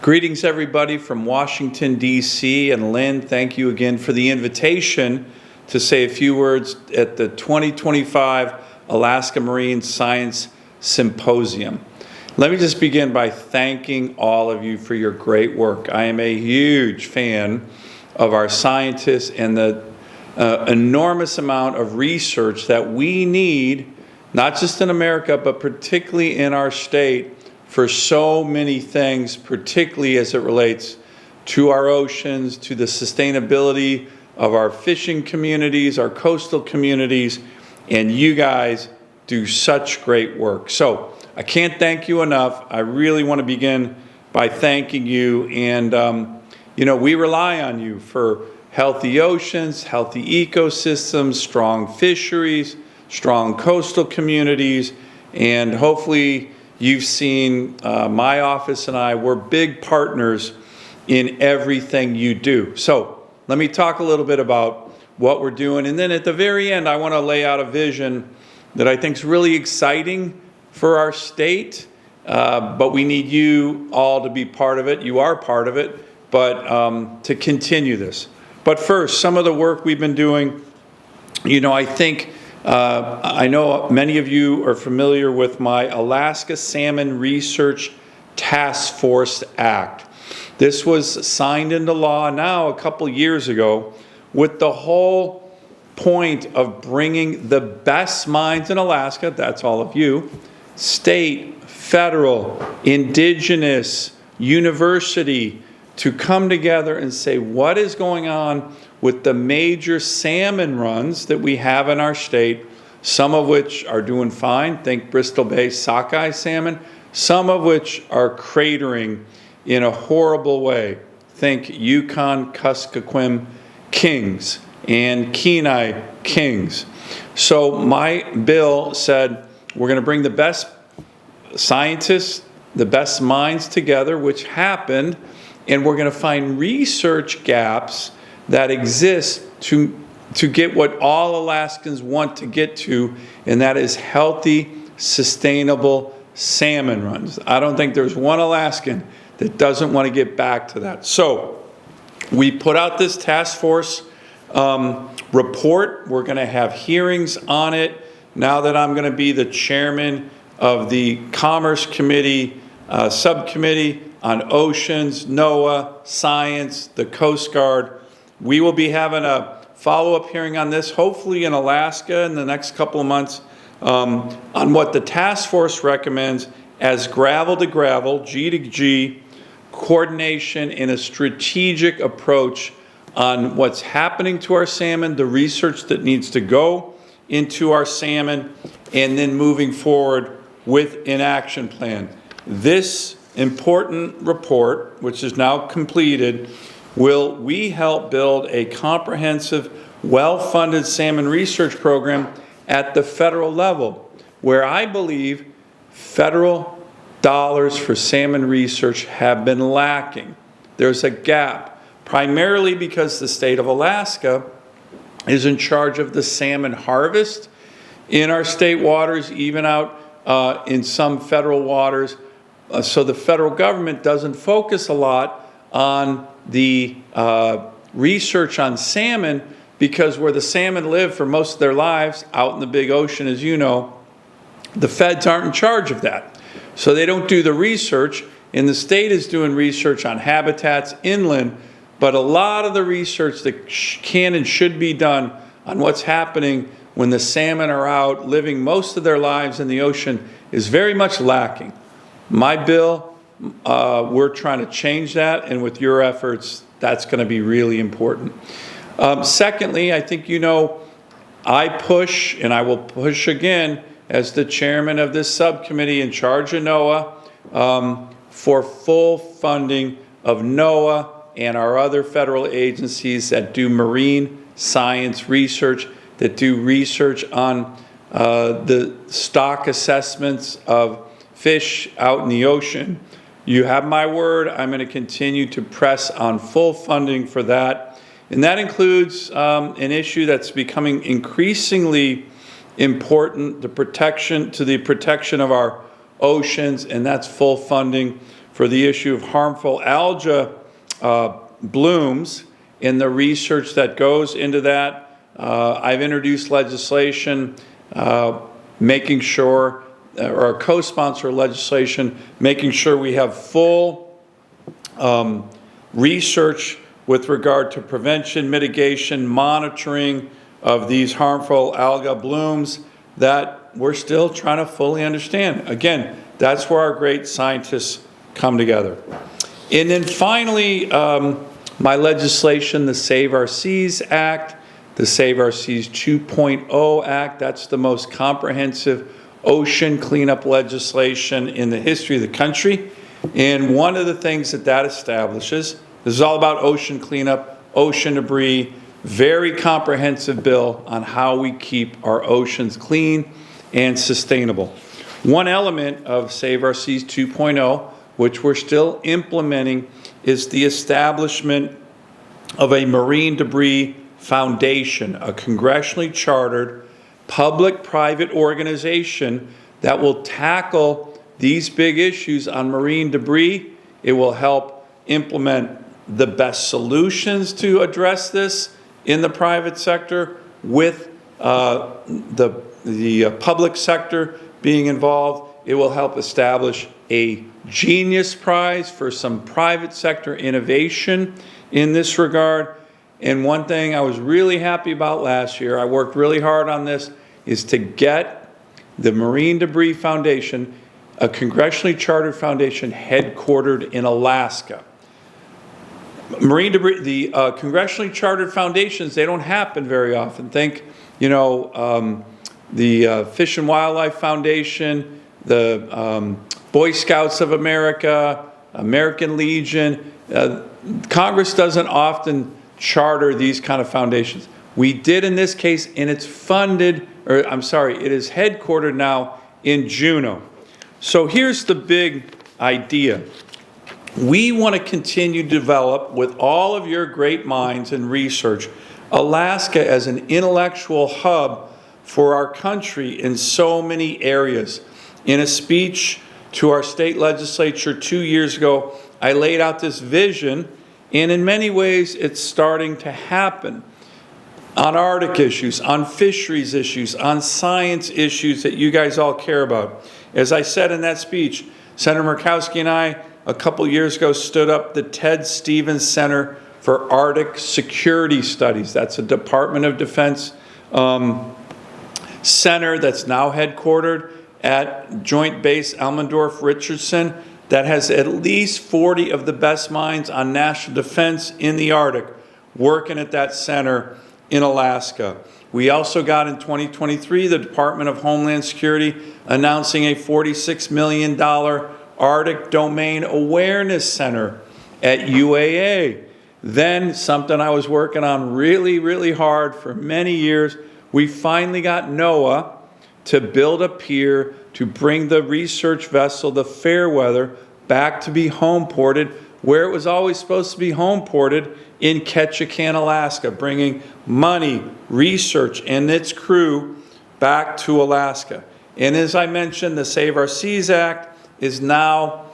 Greetings, everybody, from Washington, D.C. And Lynn, thank you again for the invitation to say a few words at the 2025 Alaska Marine Science Symposium. Let me just begin by thanking all of you for your great work. I am a huge fan of our scientists and the enormous amount of research that we need, not just in America, but particularly in our state, for so many things, particularly as it relates to our oceans, to the sustainability of our fishing communities, our coastal communities, and you guys do such great work. So I can't thank you enough. I really want to begin by thanking you. And, we rely on you for healthy oceans, healthy ecosystems, strong fisheries, strong coastal communities, and hopefully you've seen my office and I, we're big partners in everything you do. So let me talk a little bit about what we're doing. And then at the very end, I want to lay out a vision that I think is really exciting for our state. But we need you all to be part of it. You are part of it, but to continue this. But first, some of the work we've been doing, I know many of you are familiar with my Alaska Salmon Research Task Force Act. This was signed into law now a couple years ago with the whole point of bringing the best minds in Alaska, that's all of you, state, federal, indigenous, university, to come together and say what is going on with the major salmon runs that we have in our state, some of which are doing fine, think Bristol Bay sockeye salmon, some of which are cratering in a horrible way, think Yukon Kuskokwim kings and Kenai kings. So my bill said we're going to bring the best scientists, the best minds together, which happened, and we're going to find research gaps that exist to get what all Alaskans want to get to, and that is healthy, sustainable salmon runs. I don't think there's one Alaskan that doesn't want to get back to that. So we put out this task force report. We're going to have hearings on it. Now that I'm going to be the chairman of the Commerce Committee subcommittee on oceans, NOAA, science, the Coast Guard, we will be having a follow-up hearing on this, hopefully in Alaska in the next couple of months, on what the task force recommends as gravel to gravel, G to G, coordination in a strategic approach on what's happening to our salmon, the research that needs to go into our salmon, and then moving forward with an action plan. This important report, which is now completed, will we help build a comprehensive, well-funded salmon research program at the federal level, where I believe federal dollars for salmon research have been lacking. There's a gap, primarily because the state of Alaska is in charge of the salmon harvest in our state waters, even out in some federal waters. So the federal government doesn't focus a lot on the research on salmon, because where the salmon live for most of their lives, out in the big ocean, as you know, the feds aren't in charge of that. So they don't do the research, and the state is doing research on habitats inland, but a lot of the research that can and should be done on what's happening when the salmon are out living most of their lives in the ocean is very much lacking. My bill, we're trying to change that, and with your efforts, that's going to be really important. Secondly, I think I push, and I will push again as the chairman of this subcommittee in charge of NOAA, for full funding of NOAA and our other federal agencies that do marine science research, that do research on the stock assessments of fish out in the ocean. You have my word. I'm going to continue to press on full funding for that. And that includes an issue that's becoming increasingly important, the protection of our oceans, and that's full funding for the issue of harmful algae blooms and the research that goes into that. I've introduced legislation making sure, or a co-sponsor legislation, making sure we have full research with regard to prevention, mitigation, monitoring of these harmful alga blooms that we're still trying to fully understand. Again, that's where our great scientists come together. And then finally, my legislation, the Save Our Seas Act, the Save Our Seas 2.0 Act, that's the most comprehensive ocean cleanup legislation in the history of the country. And one of the things that that establishes, this is all about ocean cleanup, ocean debris, very comprehensive bill on how we keep our oceans clean and sustainable. One element of Save Our Seas 2.0, which we're still implementing, is the establishment of a marine debris foundation, a congressionally chartered public-private organization that will tackle these big issues on marine debris. It will help implement the best solutions to address this in the private sector, with the public sector being involved. It will help establish a Genius Prize for some private sector innovation in this regard. And one thing I was really happy about last year, I worked really hard on this, is to get the Marine Debris Foundation, a congressionally chartered foundation headquartered in Alaska. Marine debris, the congressionally chartered foundations, they don't happen very often. Think, you know, the Fish and Wildlife Foundation, the Boy Scouts of America, American Legion. Congress doesn't often charter these kind of foundations. We did in this case, and it's funded, or I'm sorry, it is headquartered now in Juneau. So here's the big idea. We want to continue to develop, with all of your great minds and research, Alaska as an intellectual hub for our country in so many areas. In a speech to our state legislature 2 years ago, I laid out this vision, and in many ways it's starting to happen. On Arctic issues, on fisheries issues, on science issues that you guys all care about. As I said in that speech, Senator Murkowski and I, a couple years ago, stood up the Ted Stevens Center for Arctic Security Studies. That's a Department of Defense center that's now headquartered at Joint Base Elmendorf-Richardson, that has at least 40 of the best minds on national defense in the Arctic working at that center in Alaska. We also got in 2023 the Department of Homeland Security announcing a $46 million Arctic Domain Awareness Center at UAA. Then something I was working on really, really hard for many years, we finally got NOAA to build a pier to bring the research vessel, the Fairweather, back to be home ported where it was always supposed to be home ported, in Ketchikan, Alaska, bringing money, research, and its crew back to Alaska. And as I mentioned, the Save Our Seas Act is now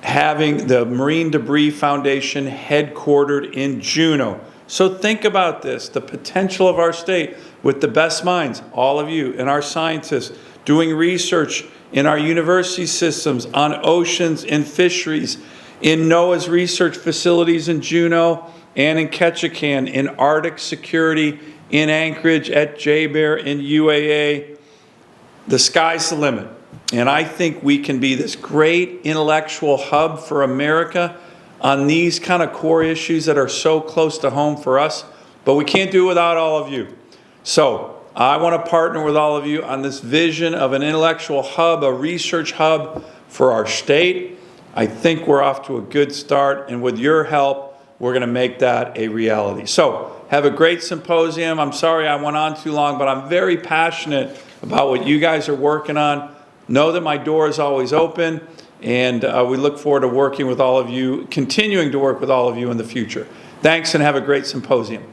having the Marine Debris Foundation headquartered in Juneau. So think about this, the potential of our state with the best minds, all of you, and our scientists doing research in our university systems on oceans and fisheries, in NOAA's research facilities in Juneau and in Ketchikan, in Arctic security, in Anchorage, at JBER, in UAA. The sky's the limit. And I think we can be this great intellectual hub for America on these kind of core issues that are so close to home for us, but we can't do it without all of you. So I want to partner with all of you on this vision of an intellectual hub, a research hub for our state. I think we're off to a good start, and with your help, we're going to make that a reality. So have a great symposium. I'm sorry I went on too long, but I'm very passionate about what you guys are working on. Know that my door is always open, and we look forward to working with all of you, continuing to work with all of you in the future. Thanks, and have a great symposium.